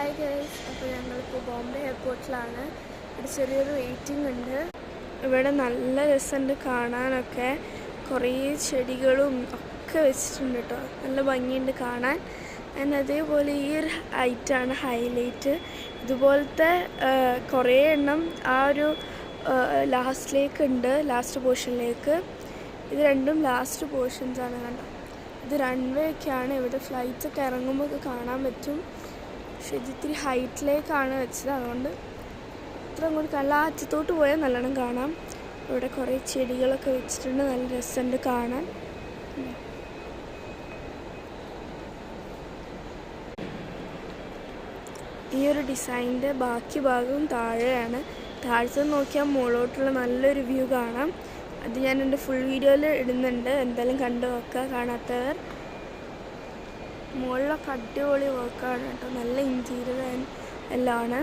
Hi guys, അപ്പോൾ ഞങ്ങളിപ്പോൾ ബോംബെ എയർപോർട്ടിലാണ്. ഇവിടെ ചെറിയൊരു വെയിറ്റിംഗ് ഉണ്ട്. ഇവിടെ നല്ല രസമുണ്ട് കാണാനൊക്കെ. കുറേ ചെടികളും ഒക്കെ വെച്ചിട്ടുണ്ട് കേട്ടോ. നല്ല ഭംഗിയുണ്ട് കാണാൻ. ആൻഡ് അതേപോലെ ഈ ഒരു ഹൈറ്റാണ് ഹൈലൈറ്റ്. ഇതുപോലത്തെ കുറേ എണ്ണം ആ ഒരു ലാസ്റ്റിലേക്ക് ഉണ്ട്, ലാസ്റ്റ് പോർഷനിലേക്ക്. ഇത് രണ്ടും ലാസ്റ്റ് പോർഷൻസാണ് കണ്ടോ. ഇത് റൺവേ ഒക്കെയാണ്. ഇവിടെ ഫ്ലൈറ്റ്സ് ഒക്കെ ഇറങ്ങുമ്പോൾ ഒക്കെ കാണാൻ പറ്റും. പക്ഷെ ഇത് ഇത്തിരി ഹൈറ്റിലേക്കാണ് വെച്ചത്, അതുകൊണ്ട് ഇത്ര അങ്ങോട്ട് നല്ല അറ്റത്തോട്ട് പോയാൽ നല്ലോണം കാണാം. ഇവിടെ കുറേ ചെടികളൊക്കെ വെച്ചിട്ടുണ്ട്, നല്ല രസമുണ്ട് കാണാൻ. ഈ ഒരു ഡിസൈനിൻ്റെ ബാക്കി ഭാഗവും താഴെയാണ്. താഴത്ത് നോക്കിയാൽ മുകളിലോട്ടുള്ള നല്ലൊരു വ്യൂ കാണാം. അത് ഞാൻ എൻ്റെ ഫുൾ വീഡിയോയിൽ ഇടുന്നുണ്ട്, എന്തായാലും കണ്ടു നോക്കുക കാണാത്തവർ. മുകളിലൊക്കെ അടിപൊളി വർക്കാണ് കേട്ടോ, നല്ല ഇൻറ്റീരിയർ എല്ലാം ആണ്.